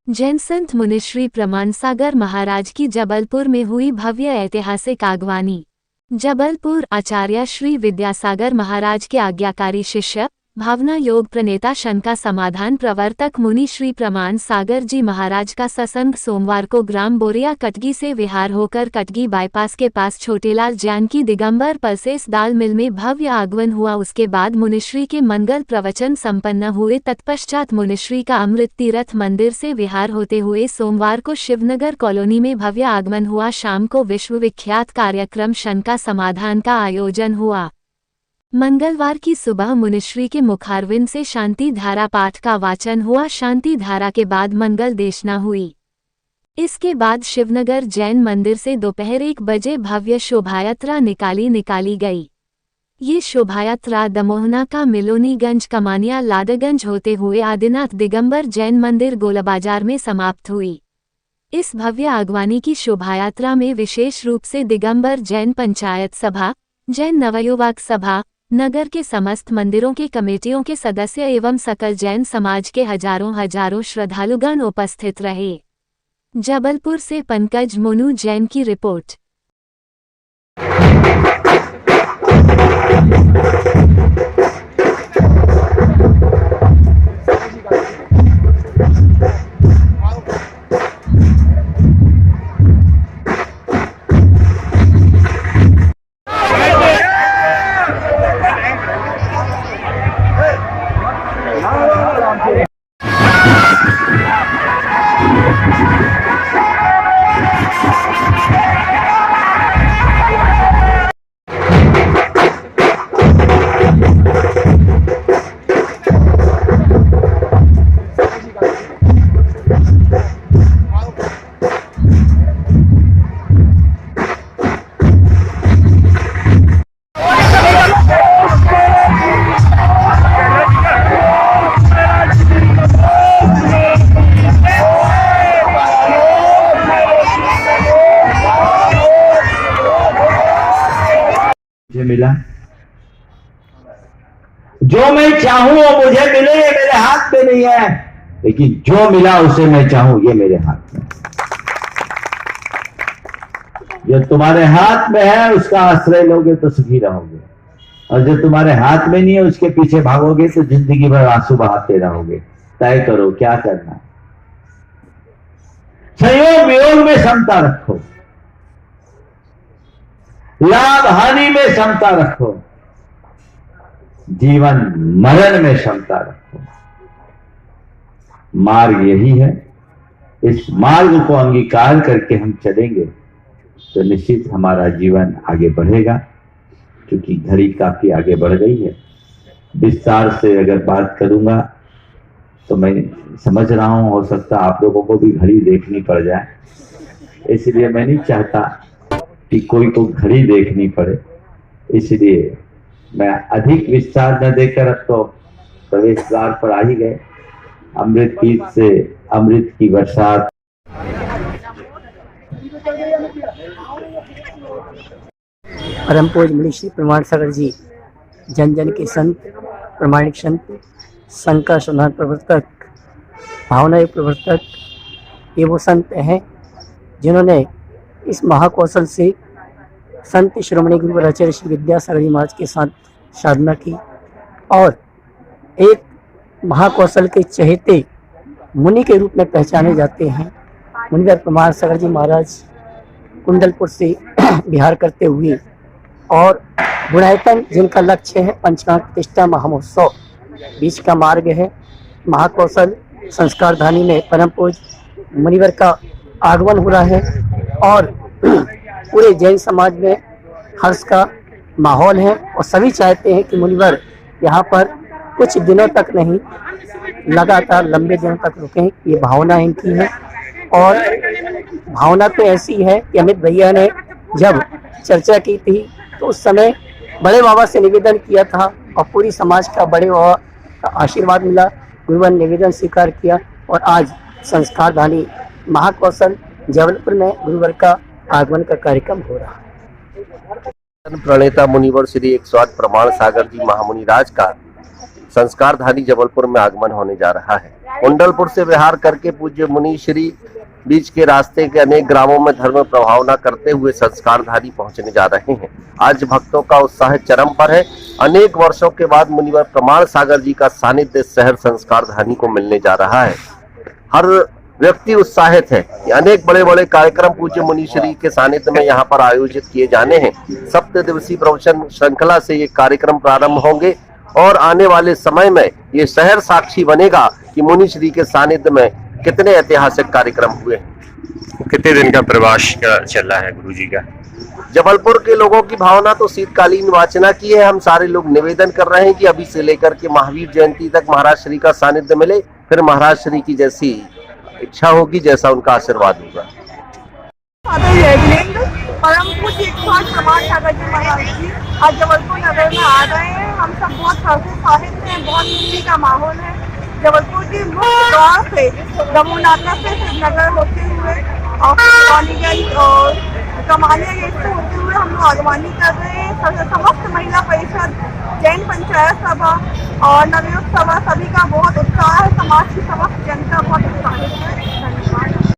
जैन संत मुनिश्री प्रमाण सागर महाराज की जबलपुर में हुई भव्य ऐतिहासिक आगवानी। जबलपुर आचार्य श्री विद्यासागर महाराज के आज्ञाकारी शिष्य भावना योग प्रणेता शंका समाधान प्रवर्तक मुनि श्री प्रमाण सागर जी महाराज का सत्संग सोमवार को ग्राम बोरिया कटगी से विहार होकर कटगी बाईपास के पास छोटेलाल जानकी दिगंबर पल्सेस दाल मिल में भव्य आगमन हुआ। उसके बाद मुनिश्री के मंगल प्रवचन संपन्न हुए। तत्पश्चात मुनिश्री का अमृत तीर्थ मंदिर से विहार होते हुए सोमवार को शिवनगर कॉलोनी में भव्य आगमन हुआ। शाम को विश्वविख्यात कार्यक्रम शंका समाधान का आयोजन हुआ। मंगलवार की सुबह मुनिश्री के मुखारविंद से शांति धारा पाठ का वाचन हुआ। शांति धारा के बाद मंगल देशना हुई। इसके बाद शिवनगर जैन मंदिर से दोपहर 1 बजे भव्य शोभायात्रा निकाली गई। ये शोभायात्रा दमोहना का मिलोनीगंज कमानिया लादगंज होते हुए आदिनाथ दिगंबर जैन मंदिर गोलाबाजार में समाप्त हुई। इस भव्य आगवानी की शोभायात्रा में विशेष रूप से दिगंबर जैन पंचायत सभा, जैन नवयुवक सभा, नगर के समस्त मंदिरों के कमेटियों के सदस्य एवं सकल जैन समाज के हजारों श्रद्धालुगण उपस्थित रहे। जबलपुर से पंकज मोनू जैन की रिपोर्ट। मुझे मिला, जो मैं चाहूं वो मुझे मिले, ये मेरे हाथ में नहीं है, लेकिन जो मिला उसे मैं चाहूं ये मेरे हाथ में। जो तुम्हारे हाथ में है उसका आश्रय लोगे तो सुखी रहोगे, और जो तुम्हारे हाथ में नहीं है उसके पीछे भागोगे तो जिंदगी भर आंसू बहाते रहोगे। तय करो क्या करना है। संयोग वियोग में समता रखो, लाभ हानि में समता रखो, जीवन मरण में समता रखो। मार्ग यही है। इस मार्ग को अंगीकार करके हम चलेंगे तो निश्चित हमारा जीवन आगे बढ़ेगा। क्योंकि घड़ी काफी आगे बढ़ गई है। विस्तार से अगर बात करूंगा तो मैं समझ रहा हूं हो सकता आप लोगों को भी घड़ी देखनी पड़ जाए, इसलिए मैं नहीं चाहता कि कोई को घड़ी देखनी पड़े। इसलिए मैं अधिक विस्तार न देकर अब तो प्रवेश द्वार पर आ ही गए। अमृत तीर्थ से अमृत की बरसात। परम पूज्य मुनि श्री प्रमाण सागर जी जन जन के संत, प्रमाणिक संत, संघ का समाधान प्रवर्तक, भावना प्रवर्तक, ये वो संत हैं जिन्होंने इस महाकौशल से संत शिरोमणि गुरु आचार्य श्री विद्यासागर जी महाराज के साथ साधना की और एक महाकौशल के चहेते मुनि के रूप में पहचाने जाते हैं। मुनिवर प्रमाण सागर जी महाराज कुंडलपुर से बिहार करते हुए और गुणायतन जिनका लक्ष्य है पंचकांड प्रतिष्ठा महामहोत्सव, बीच का मार्ग है। महाकौशल संस्कारधानी में परम पूज्य मुनिवर का आगमन हो रहा है और पूरे जैन समाज में हर्ष का माहौल है और सभी चाहते हैं कि मुनिवर यहाँ पर कुछ दिनों तक नहीं, लगातार लंबे दिनों तक रुकें। ये भावना इनकी है और भावना तो ऐसी है कि अमित भैया ने जब चर्चा की थी तो उस समय बड़े बाबा से निवेदन किया था और पूरी समाज का बड़े बाबा का आशीर्वाद मिला। गुरुवर निवेदन स्वीकार किया और आज संस्कारधानी महाकौशल जबलपुर में गुरुवर का आगमन का कार्यक्रम हो रहा है। प्रणेता मुनिवर श्री 108 प्रमाण सागर जी महामुनि राज का संस्कारधानी जबलपुर में आगमन होने जा रहा है। कुंडलपुर से विहार करके पूज्य मुनि श्री बीच के रास्ते के अनेक ग्रामों में धर्म प्रभावना करते हुए संस्कारधारी पहुंचने जा रहे हैं। आज भक्तों का उत्साह चरम पर है। अनेक वर्षों के बाद मुनिवर प्रमाण सागर जी का सानिध्य शहर संस्कारधारी को मिलने जा रहा है। हर व्यक्ति उत्साहित है कि अनेक बड़े बड़े कार्यक्रम पूज्य मुनीश्री के सानिध्य में यहाँ पर आयोजित किए जाने हैं। 7 दिवसीय प्रवचन श्रृंखला से ये कार्यक्रम प्रारंभ होंगे और आने वाले समय में ये शहर साक्षी बनेगा कि मुनीश्री के सानिध्य में कितने ऐतिहासिक कार्यक्रम हुए हैं। कितने दिन का प्रवास चल रहा है गुरुजी का? जबलपुर के लोगों की भावना तो शीतकालीन वाचना की है। हम सारे लोग निवेदन कर रहे हैं कि अभी से लेकर के महावीर जयंती तक महाराज श्री का सानिध्य मिले, फिर महाराज श्री की जैसी इच्छा होगी, जैसा उनका आशीर्वाद होगा। परम पूज्य 108 प्रमाण सागर जी महाराज जी आज जबलपुर नगर में आ रहे हैं। हम सब बहुत हर्षोत्साहित हैं, बहुत खुशी का माहौल है। जबलपुर के मुख्य द्वार से दमोनाथा से श्रीनगर होते हुए और रानीगंज और कमानिया गेट से होते हुए हम लोग आगवानी कर रहे हैं। समस्त महिला परिषद, जैन पंचायत सभा और नवयुक्त सभा सभी का बहुत उत्साह है। समाज की समस्त जनता बहुत उत्साहित है।